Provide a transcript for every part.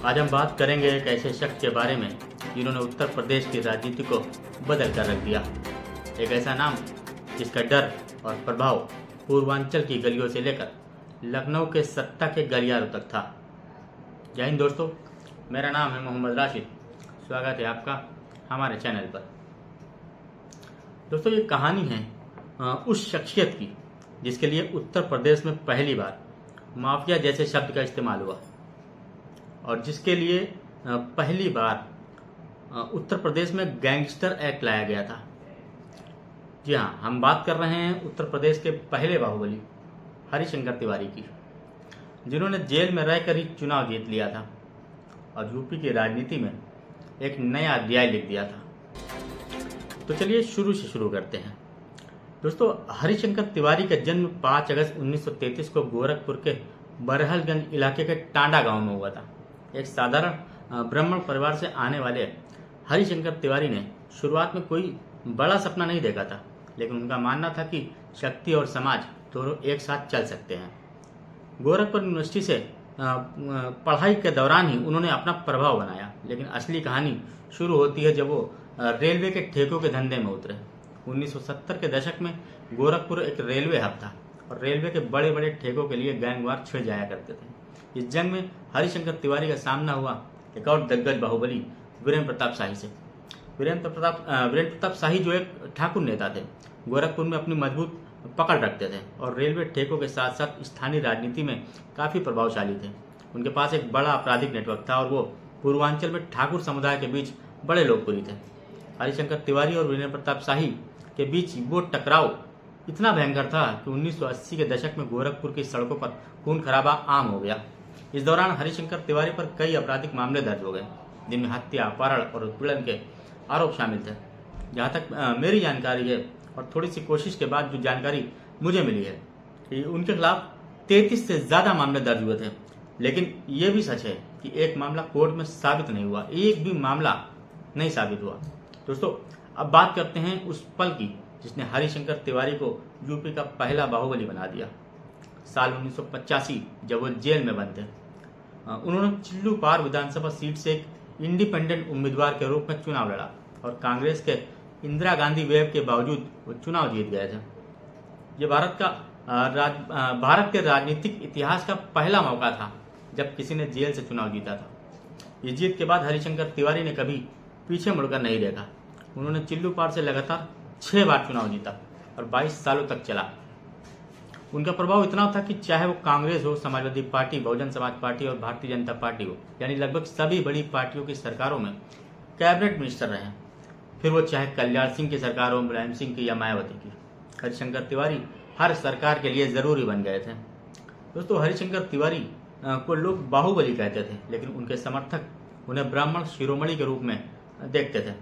आज हम बात करेंगे एक ऐसे शख्स के बारे में जिन्होंने उत्तर प्रदेश की राजनीति को बदल कर रख दिया। एक ऐसा नाम जिसका डर और प्रभाव पूर्वांचल की गलियों से लेकर लखनऊ के सत्ता के गलियारों तक था। जय हिंद दोस्तों, मेरा नाम है मोहम्मद राशिद। स्वागत है आपका हमारे चैनल पर। दोस्तों, ये कहानी है उस शख्सियत की जिसके लिए उत्तर प्रदेश में पहली बार माफिया जैसे शब्द का इस्तेमाल हुआ और जिसके लिए पहली बार उत्तर प्रदेश में गैंगस्टर एक्ट लाया गया था। जी हाँ, हम बात कर रहे हैं उत्तर प्रदेश के पहले बाहुबली हरिशंकर तिवारी की, जिन्होंने जेल में रहकर ही चुनाव जीत लिया था और यूपी की राजनीति में एक नया अध्याय लिख दिया था। तो चलिए शुरू से शुरू करते हैं। दोस्तों, हरिशंकर तिवारी का जन्म 5 अगस्त 1933 को गोरखपुर के बरहलगंज इलाके के टांडा गांव में हुआ था। एक साधारण ब्राह्मण परिवार से आने वाले हरिशंकर तिवारी ने शुरुआत में कोई बड़ा सपना नहीं देखा था, लेकिन उनका मानना था कि शक्ति और समाज दोनों एक साथ चल सकते हैं। गोरखपुर यूनिवर्सिटी से पढ़ाई के दौरान ही उन्होंने अपना प्रभाव बनाया, लेकिन असली कहानी शुरू होती है जब वो रेलवे के ठेकों के धंधे में उतरे। 1970 के दशक में गोरखपुर एक रेलवे हब था और रेलवे के बड़े बड़े ठेकों के लिए गैंगवार छिड़ जाया करते थे। इस जंग में हरिशंकर तिवारी का सामना हुआ एक और दिग्गज बाहुबली वीरेंद्र प्रताप शाही से। वीरेंद्र प्रताप शाही जो एक ठाकुर नेता थे, गोरखपुर में अपनी मजबूत पकड़ रखते थे और रेलवे ठेकों के साथ साथ स्थानीय राजनीति में काफी प्रभावशाली थे। उनके पास एक बड़ा आपराधिक नेटवर्क था और वो पूर्वांचल में ठाकुर समुदाय के बीच बड़े लोकप्रिय थे। हरिशंकर तिवारी और वीरेंद्र प्रताप शाही के बीच वो टकराव इतना भयंकर था कि 1980 के दशक में गोरखपुर की सड़कों पर खून खराबा आम हो गया। इस दौरान हरिशंकर तिवारी पर कई आपराधिक मामले दर्ज हो गए, जिनमें हत्या, अपहरण और उत्पीड़न के आरोप शामिल थे। जहां तक मेरी जानकारी है और थोड़ी सी कोशिश के बाद जो जानकारी मुझे मिली है कि उनके खिलाफ 33 से ज्यादा मामले दर्ज हुए थे, लेकिन ये भी सच है कि एक मामला कोर्ट में साबित नहीं हुआ, एक भी मामला नहीं साबित हुआ। दोस्तों, अब बात करते हैं उस पल की जिसने हरिशंकर तिवारी को यूपी का पहला बाहुबली बना दिया। साल 1985 जब वो जेल में बंद थे, उन्होंने चिल्लूपार विधानसभा सीट से एक इंडिपेंडेंट उम्मीदवार के रूप में चुनाव लड़ा और कांग्रेस के इंदिरा गांधी वेव के बावजूद वो चुनाव जीत गए थे। ये भारत के राजनीतिक इतिहास का पहला मौका था जब किसी ने जेल से चुनाव जीता था। ये जीत के बाद हरिशंकर तिवारी ने कभी पीछे मुड़कर नहीं देखा। उन्होंने चिल्लूपार से लगातार 6 बार चुनाव जीता और 22 सालों तक चला। उनका प्रभाव इतना था कि चाहे वो कांग्रेस हो, समाजवादी पार्टी, बहुजन समाज पार्टी और भारतीय जनता पार्टी हो, यानी लगभग सभी बड़ी पार्टियों की सरकारों में कैबिनेट मिनिस्टर रहे। फिर वो चाहे कल्याण सिंह की सरकार हो, मुलायम सिंह की या मायावती की, हरिशंकर तिवारी हर सरकार के लिए जरूरी बन गए थे। दोस्तों, हरिशंकर तिवारी को लोग बाहुबली कहते थे, लेकिन उनके समर्थक उन्हें ब्राह्मण शिरोमणि के रूप में देखते थे।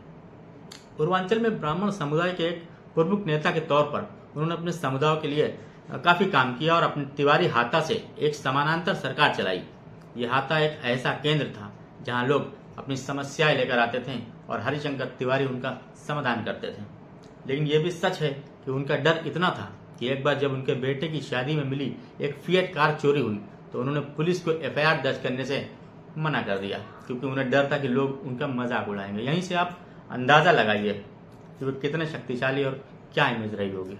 पूर्वांचल में ब्राह्मण समुदाय के एक प्रमुख नेता के तौर पर उन्होंने अपने समुदाय के लिए काफी काम किया और अपने तिवारी हाता से एक समानांतर सरकार चलाई। ये हाता एक ऐसा केंद्र था जहां लोग अपनी समस्याएं लेकर आते थे और हरिशंकर तिवारी उनका समाधान करते थे। लेकिन यह भी सच है कि उनका डर इतना था कि एक बार जब उनके बेटे की शादी में मिली एक फिएट कार चोरी हुई तो उन्होंने पुलिस को एफआईआर दर्ज करने से मना कर दिया, क्योंकि उन्हें डर था कि लोग उनका मजाक उड़ाएंगे। यहीं से आप अंदाजा लगाइए कि वो कितने शक्तिशाली और क्या इमेज रही होगी।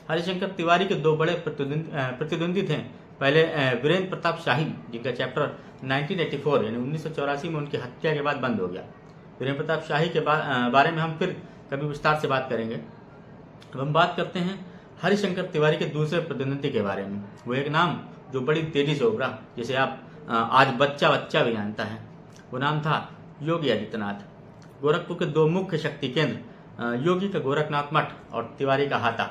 हरिशंकर तिवारी के 2 बड़े प्रतिद्वंदी थे। पहले वीरेंद्र प्रताप शाही, जिनका चैप्टर 1984 यानी 1984 में उनकी हत्या के बाद बंद हो गया। वीरेंद्र प्रताप शाही के बारे में हम फिर कभी विस्तार से बात करेंगे। अब हम बात करते हैं हरिशंकर तिवारी के दूसरे प्रतिद्वंदी के बारे में। वो एक नाम जो बड़ी तेजी से उभरा, जिसे आप आज बच्चा भी जानता है। वो नाम था योगी आदित्यनाथ। गोरखपुर के 2 मुख्य शक्ति केंद्र, योगी का गोरखनाथ मठ और तिवारी का हाता,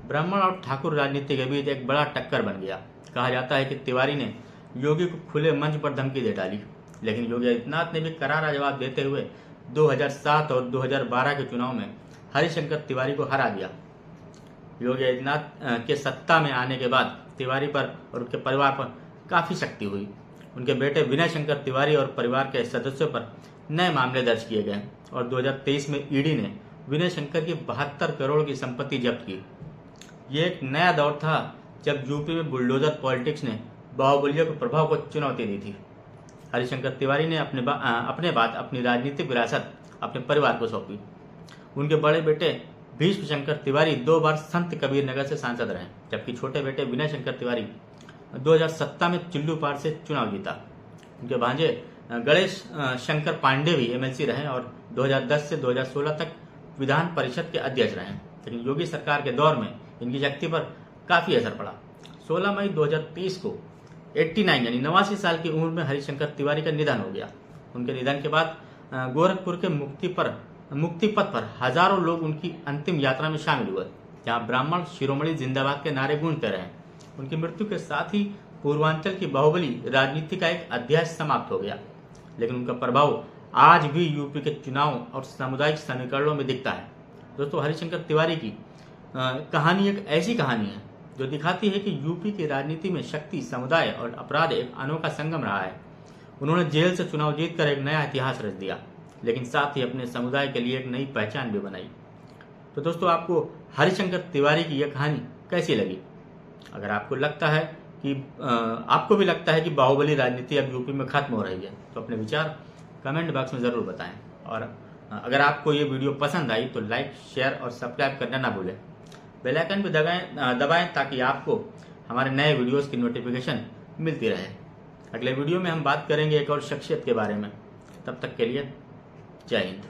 ब्राह्मण और ठाकुर राजनीति के बीच एक बड़ा टक्कर बन गया। कहा जाता है कि तिवारी ने योगी को खुले मंच पर धमकी दे डाली, लेकिन योगी आदित्यनाथ ने भी करारा जवाब देते हुए 2007 और 2012 के चुनाव में हरिशंकर तिवारी को हरा दिया। योगी आदित्यनाथ के सत्ता में आने के बाद तिवारी पर और उनके परिवार पर काफी शक्ति हुई। उनके बेटे विनय शंकर तिवारी और परिवार के सदस्यों पर नए मामले दर्ज किए गए और 2023 में ईडी ने विनय शंकर की 72 करोड़ की संपत्ति जब्त की। ये एक नया दौर था जब यूपी में बुलडोजर पॉलिटिक्स ने बाहुबलियों के प्रभाव को चुनौती दी थी। हरिशंकर तिवारी ने अपने बाद अपनी राजनीतिक विरासत अपने परिवार को सौंपी। उनके बड़े बेटे भीष्म शंकर तिवारी 2 बार संत कबीर नगर से सांसद रहे, जबकि छोटे बेटे विनय शंकर तिवारी 2017 में चिल्लूपाड़ से चुनाव जीता। उनके भांजे गणेश शंकर पांडे भी एमएलसी रहे और 2010 से 2016 तक विधान परिषद के अध्यक्ष रहे, लेकिन योगी सरकार के दौर में इनकी शक्ति पर काफी असर पड़ा। 16 मई 2023 को 89 यानी 89 साल की उम्र में हरिशंकर तिवारी का निधन हो गया। उनके निधन के बाद गोरखपुर के मुक्ति पथ पर हजारों लोग उनकी अंतिम यात्रा में शामिल हुए, जहां ब्राह्मण शिरोमणि जिंदाबाद के नारे गूंजते रहे। उनकी मृत्यु के साथ ही पूर्वांचल की बाहुबली राजनीति का एक अध्याय समाप्त हो गया, लेकिन उनका प्रभाव आज भी यूपी के चुनाव और सामुदायिक समीकरणों में दिखता है। दोस्तों, हरिशंकर तिवारी की कहानी एक ऐसी कहानी है जो दिखाती है कि यूपी की राजनीति में शक्ति, समुदाय और अपराध एक अनोखा संगम रहा है। उन्होंने जेल से चुनाव जीतकर एक नया इतिहास रच दिया, लेकिन साथ ही अपने समुदाय के लिए एक नई पहचान भी बनाई। तो दोस्तों, आपको हरिशंकर तिवारी की यह कहानी कैसी लगी? अगर आपको लगता है कि आपको भी लगता है कि बाहुबली राजनीति अब यूपी में खत्म हो रही है, तो अपने विचार कमेंट बॉक्स में जरूर बताएं। और अगर आपको ये वीडियो पसंद आई तो लाइक, शेयर और सब्सक्राइब करना ना भूलें। बेल आइकन भी दबाएं ताकि आपको हमारे नए वीडियोस की नोटिफिकेशन मिलती रहे। अगले वीडियो में हम बात करेंगे एक और शख्सियत के बारे में। तब तक के लिए जय हिंद।